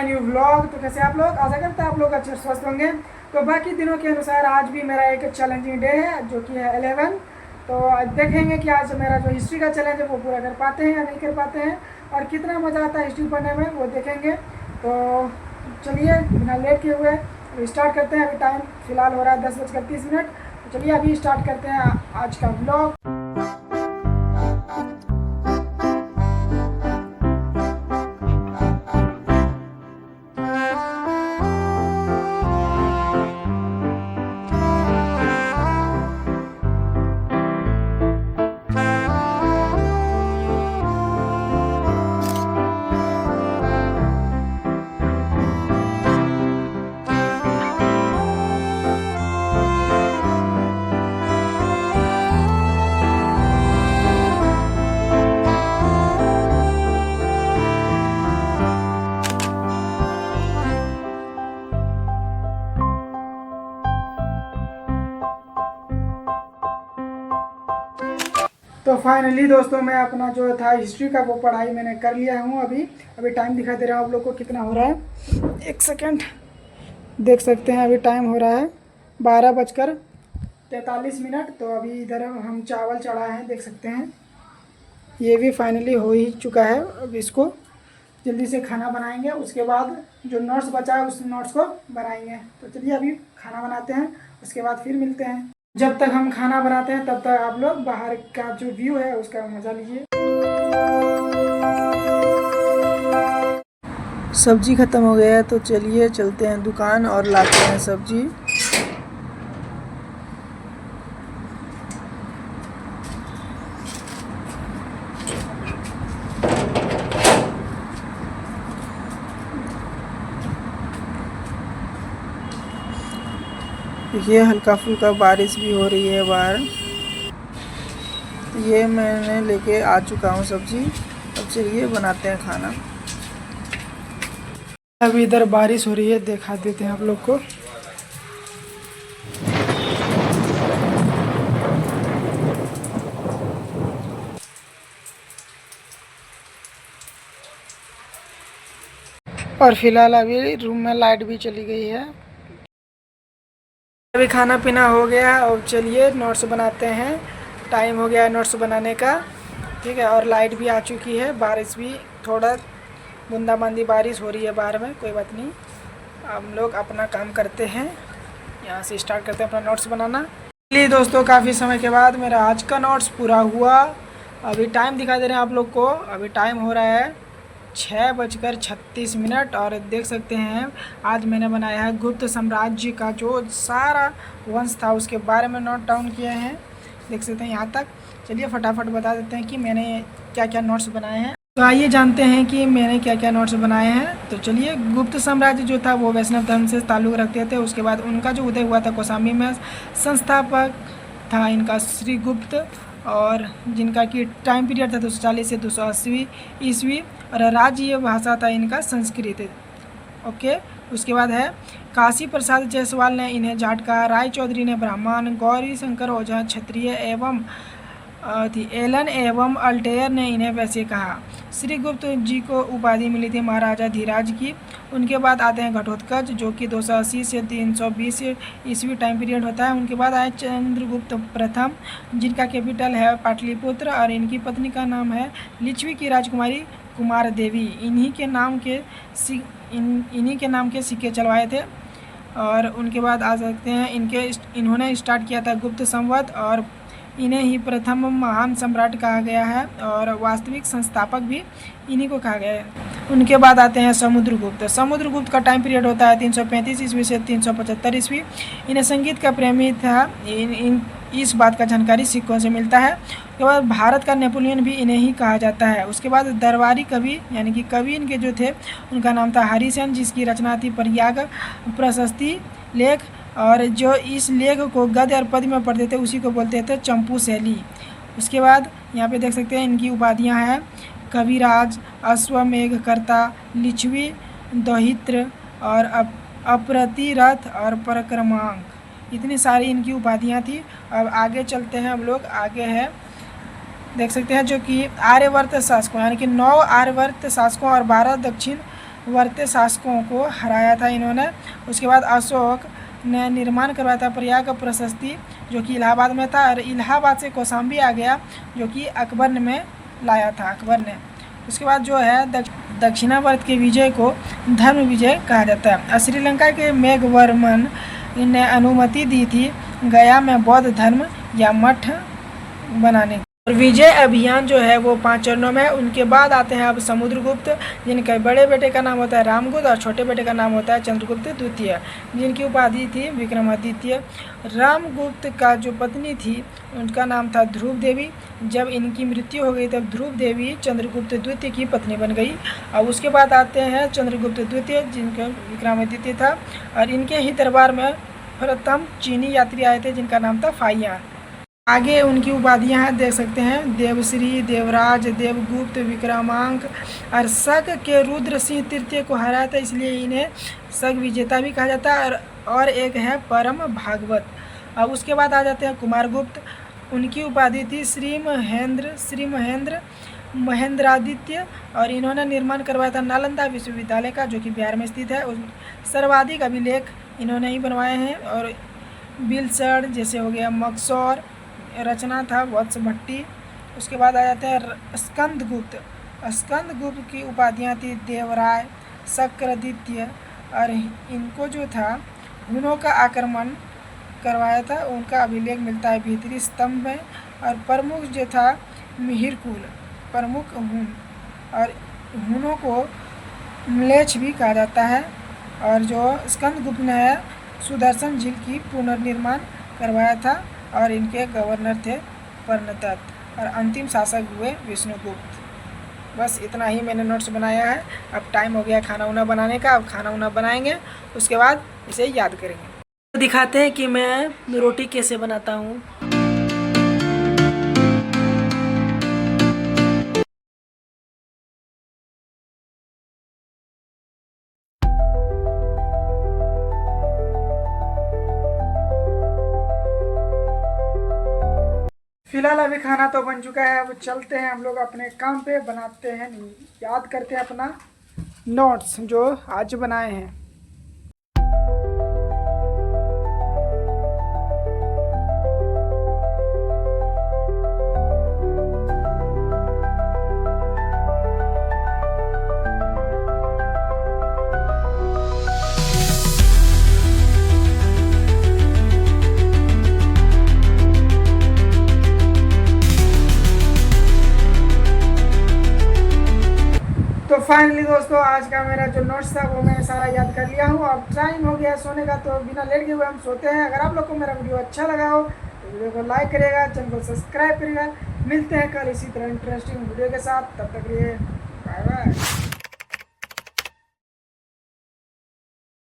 New vlog. तो कैसे आप लोग, आशा करते हैं आप लोग अच्छे स्वस्थ होंगे। तो बाकी दिनों के अनुसार आज भी मेरा एक चैलेंजिंग डे है जो कि है 11। तो देखेंगे कि आज मेरा जो हिस्ट्री का चैलेंज है वो पूरा कर पाते हैं या नहीं कर पाते हैं, और कितना मज़ा आता है हिस्ट्री पढ़ने में वो देखेंगे। तो चलिए बिना लेट किए हुए अभी स्टार्ट करते हैं। अभी टाइम फ़िलहाल हो रहा है 10:30। तो चलिए अभी स्टार्ट करते हैं आज का व्लॉग। तो फाइनली दोस्तों मैं अपना जो था हिस्ट्री का वो पढ़ाई मैंने कर लिया हूँ। अभी टाइम दिखा दे रहा हूँ आप लोग को कितना हो रहा है। एक सेकेंड, देख सकते हैं अभी टाइम हो रहा है 12:43। तो अभी इधर हम चावल चढ़ाए हैं, देख सकते हैं ये भी फाइनली हो ही चुका है। अब इसको जल्दी से खाना बनाएंगे, उसके बाद जो नोट्स बचा है उस नोट्स को बनाएंगे। तो चलिए अभी खाना बनाते हैं, उसके बाद फिर मिलते हैं। जब तक हम खाना बनाते हैं तब तक आप लोग बाहर का जो व्यू है उसका मज़ा लीजिए। सब्जी ख़त्म हो गया है तो चलिए चलते हैं दुकान और लाते हैं सब्जी। ये हल्का फुल्का बारिश भी हो रही है बाहर। ये मैंने लेके आ चुका हूँ सब्जी। अब चलिए बनाते हैं खाना। अभी इधर बारिश हो रही है, दिखा देते हैं आप लोग को। और फिलहाल अभी रूम में लाइट भी चली गई है। अभी खाना पीना हो गया और चलिए नोट्स बनाते हैं। टाइम हो गया है नोट्स बनाने का, ठीक है। और लाइट भी आ चुकी है, बारिश भी थोड़ा बूंदाबांदी बारिश हो रही है बाहर में, कोई बात नहीं। हम लोग अपना काम करते हैं, यहाँ से स्टार्ट करते हैं अपना नोट्स बनाना। चलिए दोस्तों, काफ़ी समय के बाद मेरा आज का नोट्स पूरा हुआ। अभी टाइम दिखा दे रहे हैं आप लोग को। अभी टाइम हो रहा है 6:36 और देख सकते हैं आज मैंने बनाया है गुप्त साम्राज्य का जो सारा वंश था उसके बारे में नोट डाउन किए हैं, देख सकते हैं यहाँ तक। चलिए फटाफट बता देते हैं कि मैंने क्या क्या नोट्स बनाए हैं। तो आइए जानते हैं कि मैंने क्या क्या नोट्स बनाए हैं। तो चलिए, गुप्त साम्राज्य जो था वो वैष्णव धर्म से ताल्लुक़ रखते थे। उसके बाद उनका जो उदय हुआ था कौशाम्बी में, संस्थापक था इनका श्रीगुप्त, और जिनका कि टाइम पीरियड था 240 से 280 ईस्वी, और राज्य भाषा था इनका संस्कृत। ओके, उसके बाद है काशी प्रसाद जायसवाल ने इन्हें जाट कहा, राय चौधरी ने ब्राह्मण, गौरी शंकर ओझा क्षत्रिय एवं एलन एवं अल्टेयर ने इन्हें वैसे कहा। श्रीगुप्त जी को उपाधि मिली थी महाराजा धीराज की। उनके बाद आते हैं घटोत्कच जो कि 280 से 320 ईस्वी टाइम पीरियड होता है। उनके बाद आए चंद्रगुप्त प्रथम, जिनका कैपिटल है पाटलिपुत्र, और इनकी पत्नी का नाम है लिच्छवी की राजकुमारी कुमार देवी। इन्हीं के नाम के सिक्के चलवाए थे। और उनके बाद आ सकते हैं इन्होंने स्टार्ट किया था गुप्त संवत, और इन्हें ही प्रथम महान सम्राट कहा गया है, और वास्तविक संस्थापक भी इन्हीं को कहा गया है। उनके बाद आते हैं समुद्रगुप्त का टाइम पीरियड होता है 335 ईस्वी से 375 ईस्वी। इन्हें संगीत का प्रेमी था, इस बात का जानकारी सिक्कों से मिलता है। उसके बाद भारत का नेपोलियन भी इन्हें ही कहा जाता है। उसके बाद दरबारी कवि यानी कि कवि इनके जो थे उनका नाम था हरिसेन, जिसकी रचना थी प्रयाग प्रशस्ति लेख, और जो इस लेख को गद्य और पद्य में पढ़ते थे उसी को बोलते थे चंपू शैली। उसके बाद यहाँ पे देख सकते हैं इनकी उपाधियाँ हैं कविराज, अश्वमेघकर्ता, लिच्छवी, दौहित्र और अप्रतिरथ और पराक्रमांक। इतनी सारी इनकी उपाधियाँ थी। अब आगे चलते हैं हम लोग। आगे है देख सकते हैं जो कि आर्यवर्त शासकों यानी कि 9 आर्यवर्त शासकों और 12 दक्षिण वर्ते शासकों को हराया था इन्होंने। उसके बाद अशोक ने निर्माण करवाया था प्रयाग प्रशस्ति, जो कि इलाहाबाद में था, और इलाहाबाद से कौशाम्बी आ गया, जो कि अकबर ने में लाया था अकबर ने। उसके बाद जो है दक्षिणावर्त के विजय को धर्म विजय कहा जाता है। श्रीलंका के मेघवर्मन ने अनुमति दी थी गया में बौद्ध धर्म या मठ बनाने। और विजय अभियान जो है वो 5 चरणों में है। उनके बाद आते हैं अब समुद्रगुप्त, जिनके बड़े बेटे का नाम होता है रामगुप्त और छोटे बेटे का नाम होता है चंद्रगुप्त द्वितीय, जिनकी उपाधि थी विक्रमादित्य। रामगुप्त का जो पत्नी थी उनका नाम था ध्रुव देवी। जब इनकी मृत्यु हो गई तब ध्रुव देवी चंद्रगुप्त द्वितीय की पत्नी बन गई। और उसके बाद आते हैं चंद्रगुप्त द्वितीय, जिनका विक्रमादित्य था, और इनके ही दरबार में प्रथम चीनी यात्री आए थे जिनका नाम था फाहियान। आगे उनकी उपाधियां हैं, देख सकते हैं, देवश्री, देवराज, देवगुप्त, विक्रमांक, और शक के रुद्र सिंह तृतीय को हराया था, इसलिए इन्हें शक विजेता भी कहा जाता है। और एक है परम भागवत। अब उसके बाद आ जाते हैं कुमारगुप्त। उनकी उपाधि थी श्री महेंद्र महेंद्रादित्य, और इन्होंने निर्माण करवाया था नालंदा विश्वविद्यालय का, जो कि बिहार में स्थित है। सर्वाधिक अभिलेख इन्होंने ही बनवाए हैं। और बिलसर जैसे हो गया, मक्सौर रचना था वत्स भट्टी। उसके बाद आ जाते हैं स्कंदगुप्त। स्कंदगुप्त की उपाधियाँ थी देवराय, शक्रदित्य, और इनको जो था हुनों का आक्रमण करवाया था, उनका अभिलेख मिलता है भीतरी स्तंभ में। और प्रमुख जो था मिहिरकुल, प्रमुख हुन, और हुनों को म्लेच्छ भी कहा जाता है। और जो स्कंदगुप्त ने है सुदर्शन झील की पुनर्निर्माण करवाया था, और इनके गवर्नर थे पर्णदत्त, और अंतिम शासक हुए विष्णुगुप्त। बस इतना ही मैंने नोट्स बनाया है। अब टाइम हो गया खाना उना बनाने का। अब खाना उना बनाएंगे, उसके बाद इसे याद करेंगे। दिखाते हैं कि मैं रोटी कैसे बनाता हूँ। फिलहाल अभी खाना तो बन चुका है, अब चलते हैं हम लोग अपने काम पे, बनाते हैं, याद करते हैं अपना नोट्स जो आज बनाए हैं। तो फाइनली दोस्तों आज का मेरा जो नोट्स था वो मैंने सारा याद कर लिया हूँ। अब टाइम हो गया सोने का, तो बिना लेट के हुए हम सोते हैं। अगर आप लोग को मेरा वीडियो अच्छा लगा हो तो वीडियो को लाइक करिएगा, चैनल को सब्सक्राइब करिएगा। मिलते हैं कल इसी तरह इंटरेस्टिंग वीडियो के साथ, तब तक के लिए बाय बाय।